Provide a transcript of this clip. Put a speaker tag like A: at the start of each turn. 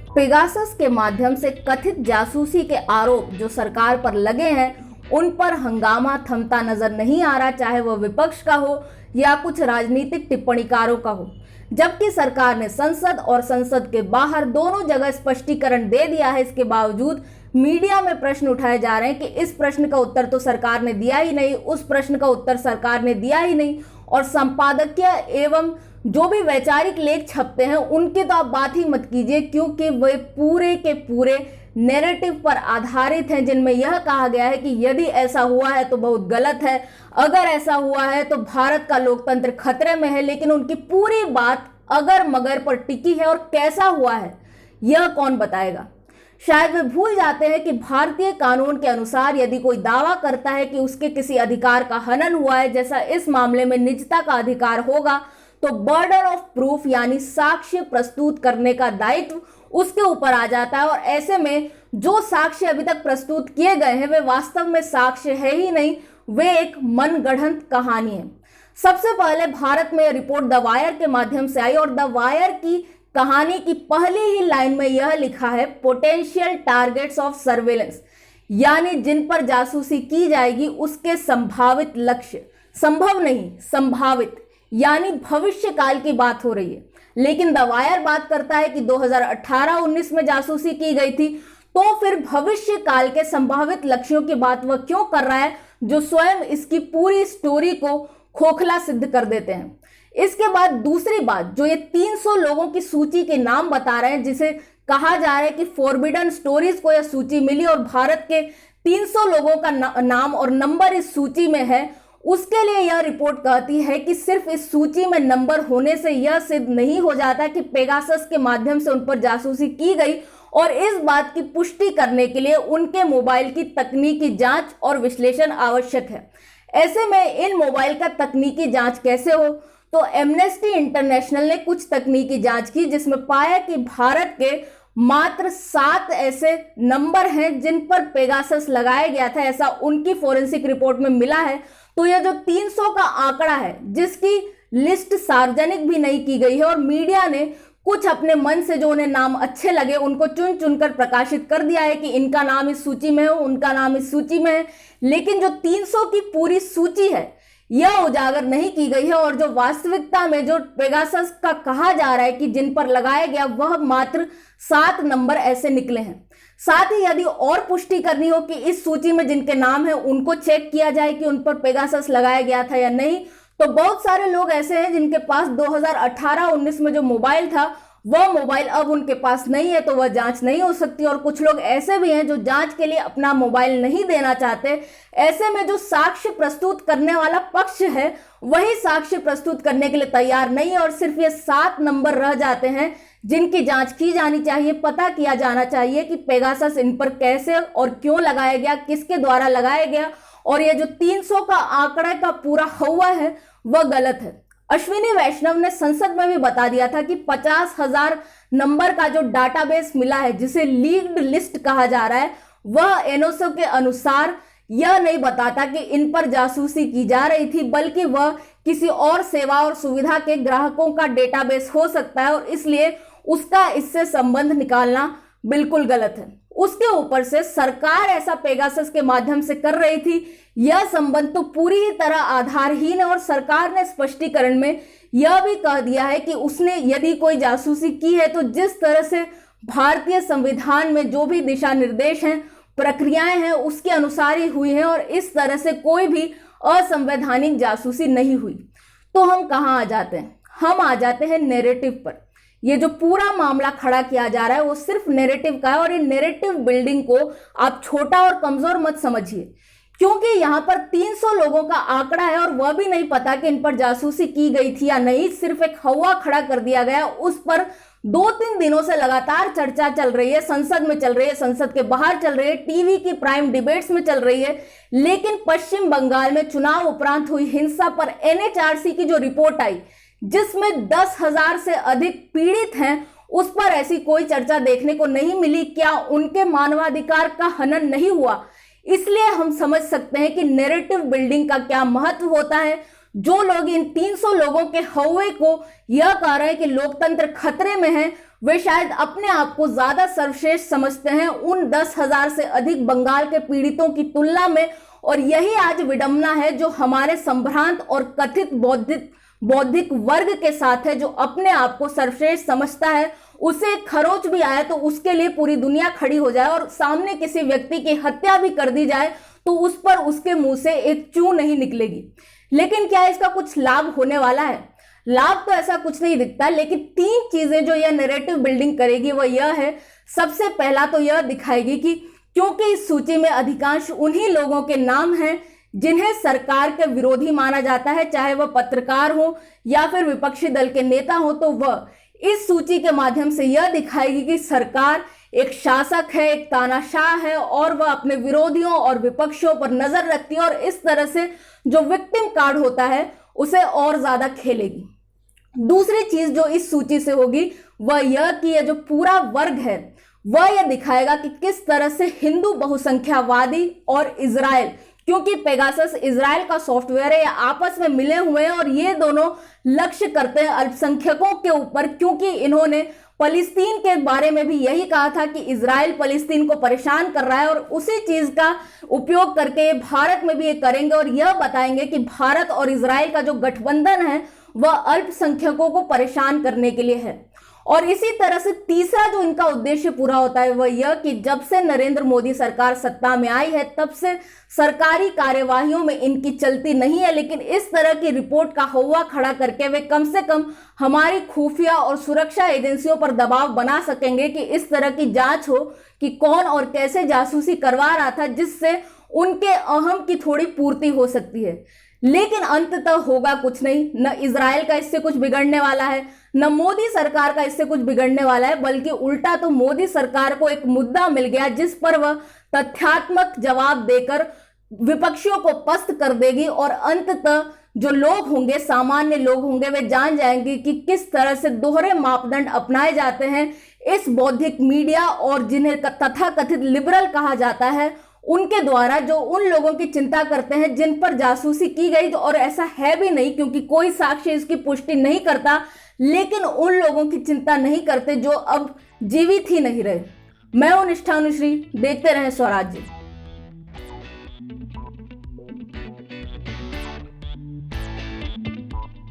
A: Pegasus के माध्यम से कथित जासूसी के आरोप जो सरकार पर लगे हैं, उन पर हंगामा थमता नजर नहीं आ रहा, चाहे वह विपक्ष का हो या कुछ राजनीतिक टिप्पणीकारों का हो। जबकि सरकार ने संसद और संसद के बाहर दोनों जगह स्पष्टीकरण दे दिया है, इसके बावजूद मीडिया में प्रश्न उठाए जा रहे हैं कि इस प्रश्न का उत्तर तो सरकार ने दिया ही नहीं, उस प्रश्न का उत्तर सरकार ने दिया ही नहीं, और संपादकीय एवं जो भी वैचारिक लेख छपते हैं उनकी तो आप बात ही मत कीजिए, क्योंकि वे पूरे के पूरे नैरेटिव पर आधारित हैं, जिनमें यह कहा गया है कि यदि ऐसा हुआ है तो बहुत गलत है, अगर ऐसा हुआ है तो भारत का लोकतंत्र खतरे में है। लेकिन उनकी पूरी बात अगर मगर पर टिकी है, और कैसा हुआ है यह कौन बताएगा। शायद वे भूल जाते हैं कि भारतीय कानून के अनुसार यदि कोई दावा करता है कि उसके किसी अधिकार का हनन हुआ है, जैसा इस मामले में निजता का अधिकार होगा, तो बर्डन ऑफ प्रूफ यानी साक्ष्य प्रस्तुत करने का दायित्व उसके ऊपर आ जाता है। और ऐसे में जो साक्ष्य अभी तक प्रस्तुत किए गए हैं वे वास्तव में साक्ष्य है ही नहीं, वे एक मनगढ़ंत कहानी है। सबसे पहले भारत में रिपोर्ट द वायर के माध्यम से आई, और द वायर की कहानी की पहली ही लाइन में यह लिखा है, पोटेंशियल टारगेट्स ऑफ सर्वेलेंस, यानी जिन पर जासूसी की जाएगी उसके संभावित लक्ष्य, संभव नहीं संभावित, यानी भविष्य काल की बात हो रही है। लेकिन द वायर बात करता है कि 2018-19 में जासूसी की गई थी, तो फिर भविष्य काल के संभावित लक्ष्यों की बात वह क्यों कर रहा है, जो स्वयं इसकी पूरी स्टोरी को खोखला सिद्ध कर देते हैं। इसके बाद दूसरी बात, जो ये 300 लोगों की सूची के नाम बता रहे हैं, जिसे कहा जा रहा है कि फॉरबिडन स्टोरीज को यह सूची मिली और भारत के 300 लोगों का नाम और नंबर इस सूची में है, उसके लिए यह रिपोर्ट कहती है कि सिर्फ इस सूची में नंबर होने से यह सिद्ध नहीं हो जाता कि पेगासस के माध्यम से उन पर जासूसी की गई, और इस बात की पुष्टि करने के लिए उनके मोबाइल की तकनीकी जांच और विश्लेषण आवश्यक है। ऐसे में इन मोबाइल का तकनीकी जांच कैसे हो, तो एमनेस्टी इंटरनेशनल ने कुछ तकनीकी जांच की, जिसमें पाया कि भारत के मात्र 7 ऐसे नंबर हैं जिन पर पेगासस लगाया गया था, ऐसा उनकी फोरेंसिक रिपोर्ट में मिला है। तो यह जो 300 का आंकड़ा है, जिसकी लिस्ट सार्वजनिक भी नहीं की गई है, और मीडिया ने कुछ अपने मन से जो उन्हें नाम अच्छे लगे उनको चुन चुनकर प्रकाशित कर दिया है कि इनका नाम इस सूची में हो, उनका नाम इस सूची में है, लेकिन जो 300 की पूरी सूची है यह उजागर नहीं की गई है। और जो वास्तविकता में जो पेगासस का कहा जा रहा है कि जिन पर लगाया गया, वह मात्र 7 नंबर ऐसे निकले हैं। साथ ही यदि और पुष्टि करनी हो कि इस सूची में जिनके नाम है उनको चेक किया जाए कि उन पर पेगासस लगाया गया था या नहीं, तो बहुत सारे लोग ऐसे हैं जिनके पास 2018-19 में जो मोबाइल था वह मोबाइल अब उनके पास नहीं है, तो वह जांच नहीं हो सकती। और कुछ लोग ऐसे भी हैं जो जांच के लिए अपना मोबाइल नहीं देना चाहते। ऐसे में जो साक्ष्य प्रस्तुत करने वाला पक्ष है वही साक्ष्य प्रस्तुत करने के लिए तैयार नहीं है, और सिर्फ ये 7 नंबर रह जाते हैं जिनकी जांच की जानी चाहिए। पता किया जाना चाहिए कि पेगासस इन पर कैसे और क्यों लगाया गया, किसके द्वारा लगाया गया, और यह जो 300 का आंकड़ा का पूरा हुआ है वह गलत है। अश्विनी वैष्णव ने संसद में भी बता दिया था कि 50,000 नंबर का जो डाटाबेस मिला है, जिसे लीक्ड लिस्ट कहा जा रहा है, वह एनओसी के अनुसार यह नहीं बताता कि इन पर जासूसी की जा रही थी, बल्कि वह किसी और सेवा और सुविधा के ग्राहकों का डेटाबेस हो सकता है, और इसलिए उसका इससे संबंध निकालना बिल्कुल गलत है। उसके ऊपर से सरकार ऐसा पेगासस के माध्यम से कर रही थी, यह संबंध तो पूरी ही तरह आधारहीन है। और सरकार ने स्पष्टीकरण में यह भी कह दिया है कि उसने यदि कोई जासूसी की है तो जिस तरह से भारतीय संविधान में जो भी दिशा निर्देश हैं, प्रक्रियाएं हैं, उसके अनुसार ही हुई हैं, और इस तरह से कोई भी असंवैधानिक जासूसी नहीं हुई। तो हम कहाँ आ जाते हैं? हम आ जाते हैं नैरेटिव पर। ये जो पूरा मामला खड़ा किया जा रहा है वो सिर्फ नैरेटिव का है, और ये नैरेटिव बिल्डिंग को आप छोटा और कमजोर मत समझिए, क्योंकि यहाँ पर 300 लोगों का आंकड़ा है और वह भी नहीं पता कि इन पर जासूसी की गई थी या नहीं। सिर्फ एक हवा खड़ा कर दिया गया, उस पर 2-3 दिनों से लगातार चर्चा चल रही है, संसद में चल रही है, संसद के बाहर चल रही है, टीवी की प्राइम डिबेट्स में चल रही है। लेकिन पश्चिम बंगाल में चुनाव उपरांत हुई हिंसा पर एनएचआरसी की जो रिपोर्ट आई, जिसमें 10,000 से अधिक पीड़ित हैं, उस पर ऐसी कोई चर्चा देखने को नहीं मिली। क्या उनके मानवाधिकार का हनन नहीं हुआ? इसलिए हम समझ सकते हैं कि नैरेटिव बिल्डिंग का क्या महत्व होता है। जो लोग इन 300 लोगों के हौवे को यह कह रहे हैं कि लोकतंत्र खतरे में है, वे शायद अपने आप को ज्यादा सर्वश्रेष्ठ समझते हैं उन 10,000 से अधिक बंगाल के पीड़ितों की तुलना में। और यही आज विडंबना है जो हमारे संभ्रांत और कथित बौद्धिक वर्ग के साथ है, जो अपने आप को सर्वश्रेष्ठ समझता है। उसे खरोच भी आए तो उसके लिए पूरी दुनिया खड़ी हो जाए, और सामने किसी व्यक्ति की हत्या भी कर दी जाए तो उस पर उसके मुंह से एक चू नहीं निकलेगी। लेकिन क्या इसका कुछ लाभ होने वाला है? लाभ तो ऐसा कुछ नहीं दिखता, लेकिन 3 चीजें जो यह नैरेटिव बिल्डिंग करेगी वह यह है। सबसे पहला तो यह दिखाएगी कि क्योंकि इस सूची में अधिकांश उन्हीं लोगों के नाम हैं जिन्हें सरकार के विरोधी माना जाता है, चाहे वह पत्रकार हो या फिर विपक्षी दल के नेता हो, तो वह इस सूची के माध्यम से यह दिखाएगी कि सरकार एक शासक है, एक तानाशाह है, और वह अपने विरोधियों और विपक्षियों पर नजर रखती है, और इस तरह से जो विक्टिम कार्ड होता है उसे और ज्यादा खेलेगी। दूसरी चीज जो इस सूची से होगी वह यह कि यह जो पूरा वर्ग है वह यह दिखाएगा कि किस तरह से हिंदू बहुसंख्यावादी और इजराइल, क्योंकि पेगासस इजराइल का सॉफ्टवेयर है, आपस में मिले हुए हैं और ये दोनों लक्ष्य करते हैं अल्पसंख्यकों के ऊपर, क्योंकि इन्होंने फलस्तीन के बारे में भी यही कहा था कि इजराइल फलस्तीन को परेशान कर रहा है, और उसी चीज का उपयोग करके भारत में भी ये करेंगे और यह बताएंगे कि भारत और इजराइल का जो गठबंधन है वह अल्पसंख्यकों को परेशान करने के लिए है। और इसी तरह से तीसरा जो इनका उद्देश्य पूरा होता है वह यह कि जब से नरेंद्र मोदी सरकार सत्ता में आई है तब से सरकारी कार्यवाहियों में इनकी चलती नहीं है, लेकिन इस तरह की रिपोर्ट का हौवा खड़ा करके वे कम से कम हमारी खुफिया और सुरक्षा एजेंसियों पर दबाव बना सकेंगे कि इस तरह की जांच हो कि कौन और कैसे जासूसी करवा रहा था, जिससे उनके अहम की थोड़ी पूर्ति हो सकती है। लेकिन अंततः होगा कुछ नहीं, न इजराइल का इससे कुछ बिगड़ने वाला है, न मोदी सरकार का इससे कुछ बिगड़ने वाला है, बल्कि उल्टा तो मोदी सरकार को एक मुद्दा मिल गया जिस पर वह तथ्यात्मक जवाब देकर विपक्षियों को पस्त कर देगी, और अंततः जो लोग होंगे, सामान्य लोग होंगे, वे जान जाएंगे कि किस तरह से दोहरे मापदंड अपनाए जाते हैं इस बौद्धिक मीडिया और जिन्हें तथाकथित लिबरल कहा जाता है उनके द्वारा, जो उन लोगों की चिंता करते हैं जिन पर जासूसी की गई, और ऐसा है भी नहीं क्योंकि कोई साक्ष्य इसकी पुष्टि नहीं करता, लेकिन उन लोगों की चिंता नहीं करते जो अब जीवित ही नहीं रहे। मैं हूं निष्ठा अनुश्री, देखते रहें स्वराज्य।